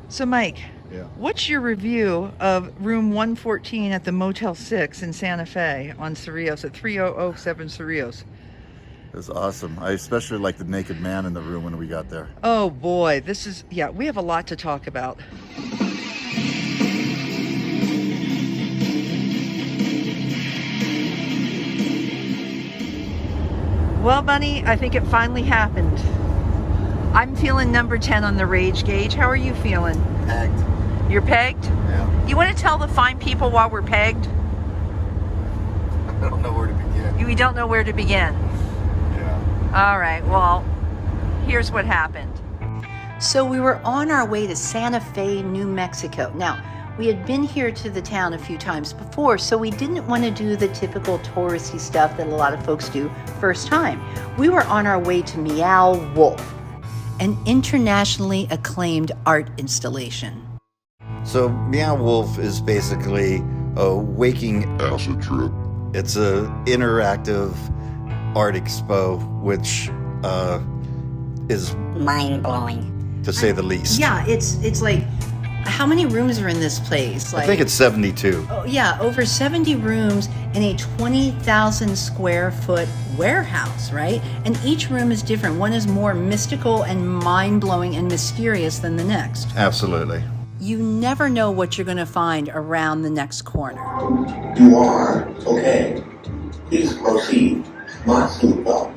So, Mike, Yeah. what's your review of room 114 at the Motel 6 in Santa Fe on Cerrillos at 3007 Cerrillos? It was awesome. I especially liked the naked man in the room when we got there. Oh boy, we have a lot to talk about. Well, Bunny, I think it finally happened. I'm feeling number 10 on the rage gauge. How are you feeling? Pegged. You're pegged? Yeah. You want to tell the fine people why we're pegged? I don't know where to begin. We don't know where to begin. Yeah. All right, well, here's what happened. So we were on our way to Santa Fe, New Mexico. Now, we had been here to the town a few times before, so we didn't want to do the typical touristy stuff that a lot of folks do first time. We were on our way to Meow Wolf, an internationally acclaimed art installation. So Meow Wolf is basically a waking acid trip. It's a interactive art expo, which is mind-blowing, to say the least. Yeah, it's like, how many rooms are in this place? I think it's 72. Oh yeah, over 70 rooms in a 20,000 square foot warehouse, right? And each room is different. One is more mystical and mind-blowing and mysterious than the next. Absolutely. You never know what you're going to find around the next corner. You are okay. Please proceed. Not seatbelt.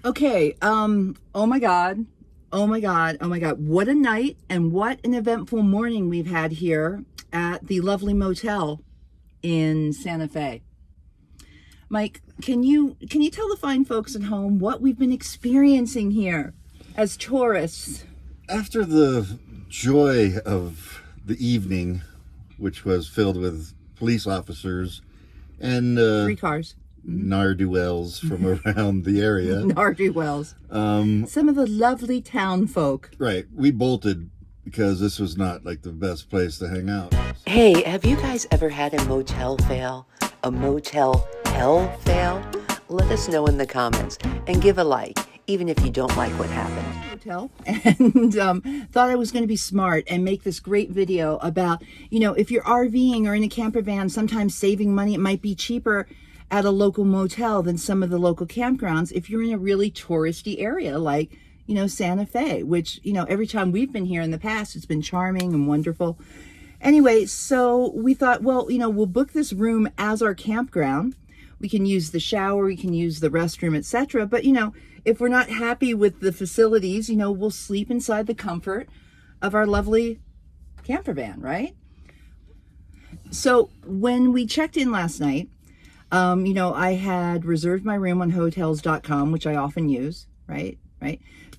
Okay, oh my God. Oh my God, oh my God. What a night and what an eventful morning we've had here at the lovely motel in Santa Fe. Mike, can you tell the fine folks at home what we've been experiencing here as tourists? After the joy of the evening, which was filled with police officers and 3 cars. ne'er-do-wells from around the area. Ne'er-do-wells. Some of the lovely town folk. Right. We bolted because this was not like the best place to hang out. Hey, have you guys ever had a motel fail? A motel hell fail? Let us know in the comments and give a like, even if you don't like what happened. Hotel and thought I was going to be smart and make this great video about, if you're RVing or in a camper van, sometimes saving money, it might be cheaper at a local motel than some of the local campgrounds if you're in a really touristy area like, Santa Fe, which, every time we've been here in the past, it's been charming and wonderful. Anyway, so we thought, well, we'll book this room as our campground. We can use the shower, we can use the restroom, etc. But, if we're not happy with the facilities, we'll sleep inside the comfort of our lovely camper van, right? So when we checked in last night, I had reserved my room on hotels.com, which I often use, right?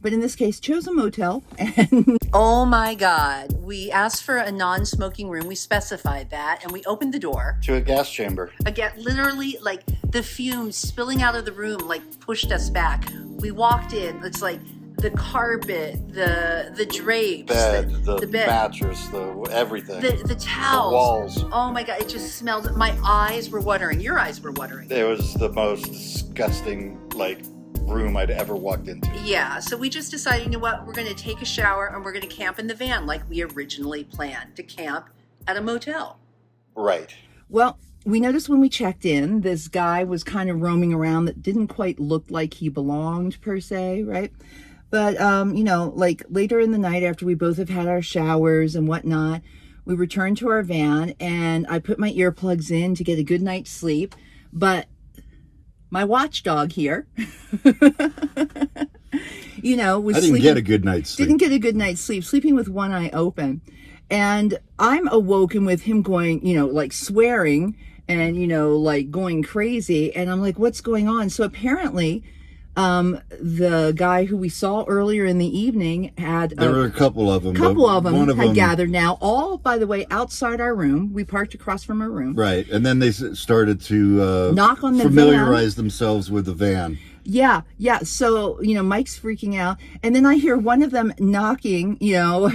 But in this case, chose a motel. And oh my God, we asked for a non-smoking room. We specified that, and we opened the door. To a gas chamber. Again, literally, like the fumes spilling out of the room, like pushed us back. We walked in. It's like the carpet, the drapes, the bed, mattress, everything. The towels. The walls. Oh my God, it just smelled. My eyes were watering. Your eyes were watering. It was the most disgusting, room I'd ever walked into. Yeah, so we just decided, we're going to take a shower and we're going to camp in the van like we originally planned to camp at a motel. Right. Well, we noticed when we checked in, this guy was kind of roaming around that didn't quite look like he belonged per se, right? But, later in the night after we both have had our showers and whatnot, we returned to our van and I put my earplugs in to get a good night's sleep. But my watchdog here, was I didn't get a good night's sleep. Didn't get a good night's sleep, sleeping with one eye open. And I'm awoken with him going, swearing and, going crazy. And I'm like, what's going on? So apparently, the guy who we saw earlier in the evening had there were a couple of them. One of them gathered now, all, by the way, outside our room. We parked across from our room. Right. And then they started to knock on the familiarize themselves with the van. Yeah. So, Mike's freaking out. And then I hear one of them knocking,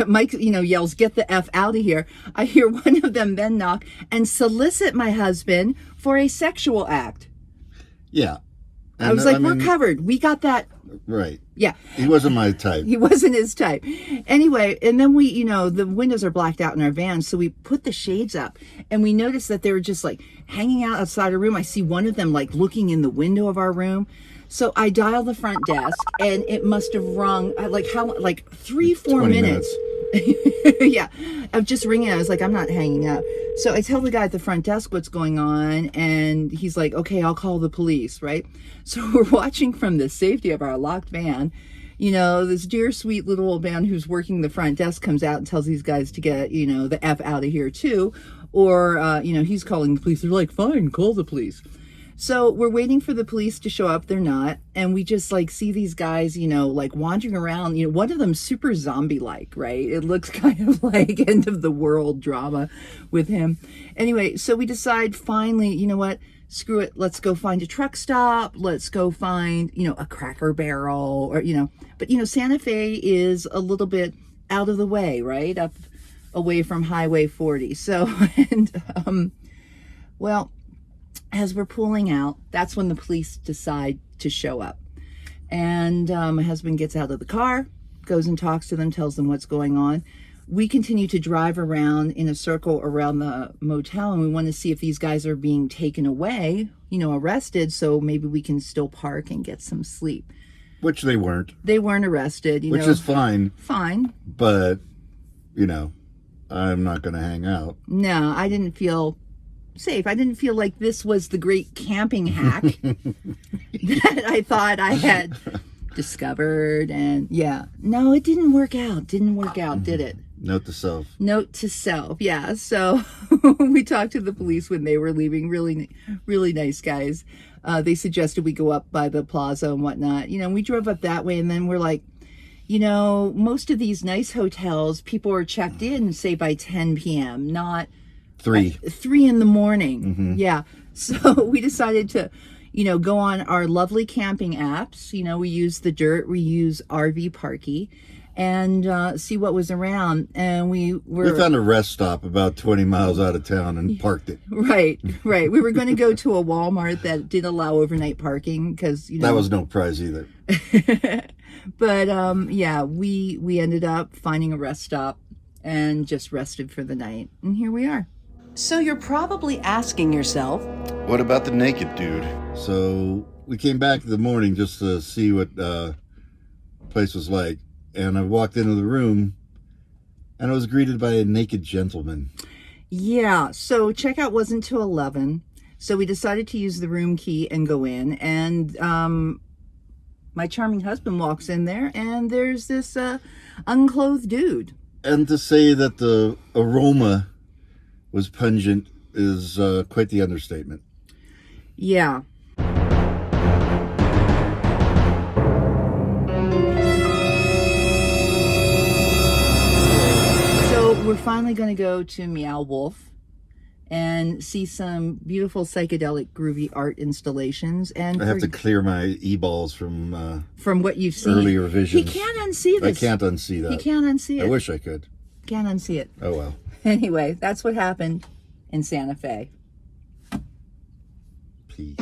Mike, yells, "Get the F out of here." I hear one of them then knock and solicit my husband for a sexual act. Yeah. I was like, we're covered. We got that Right. Yeah. He wasn't my type. He wasn't his type. Anyway, and then we, you know, the windows are blacked out in our van, so we put the shades up, and we noticed that they were just like hanging out outside our room. I see one of them like looking in the window of our room. So I dial the front desk, and it must have rung like 3-4 minutes. Yeah, of just ringing. I was like, I'm not hanging up. So I tell the guy at the front desk what's going on, and he's like, okay, I'll call the police, right? So we're watching from the safety of our locked van. You know, this dear, sweet little old man who's working the front desk comes out and tells these guys to get, you know, the F out of here too. Or, you know, he's calling the police. They're like, fine, call the police. So we're waiting for the police to show up. They're not. And we just like see these guys, you know, like wandering around. You know, one of them super zombie-like, right? It looks kind of like end of the world drama with him. Anyway, so we decide finally, you know what? Screw it. Let's go find a truck stop. Let's go find, you know, a Cracker Barrel or, you know, but, you know, Santa Fe is a little bit out of the way, right? Up away from Highway 40. So, and, well, as we're pulling out, that's when the police decide to show up. And my husband gets out of the car, goes and talks to them, tells them what's going on. We continue to drive around in a circle around the motel, and we want to see if these guys are being taken away, you know, arrested, so maybe we can still park and get some sleep. Which they weren't. They weren't arrested, you know. Which is fine. Fine. But, you know, I'm not going to hang out. No, I didn't feel safe. I didn't feel like this was the great camping hack that I thought I had discovered. And yeah, no, it didn't work out. Didn't work out, did it? Note to self. Note to self. Yeah. So we talked to the police when they were leaving. Really, really nice guys. They suggested we go up by the plaza and whatnot. You know, we drove up that way, and then we're like, you know, most of these nice hotels, people are checked in, say by 10 p.m., not 3 in the morning. Mm-hmm. Yeah. So we decided to, you know, go on our lovely camping apps. You know, we use The Dirt, we use RV Parky, and see what was around. And we found a rest stop about 20 miles out of town and parked it. Right. We were going to go to a Walmart that did allow overnight parking because, you know. That was no prize either. But, yeah, we ended up finding a rest stop and just rested for the night. And here we are. So you're probably asking yourself, what about the naked dude? So we came back in the morning just to see what the place was like. And I walked into the room and I was greeted by a naked gentleman. Yeah, so checkout wasn't till 11. So we decided to use the room key and go in. And my charming husband walks in there and there's this unclothed dude. And to say that the aroma was pungent is quite the understatement. Yeah. So we're finally going to go to Meow Wolf and see some beautiful psychedelic groovy art installations. And I have to clear my e-balls from what you've seen. Earlier visions. He can't unsee this. I can't unsee that. He can't unsee it. I wish I could. Can't unsee it. Oh well. Anyway, that's what happened in Santa Fe. Peace.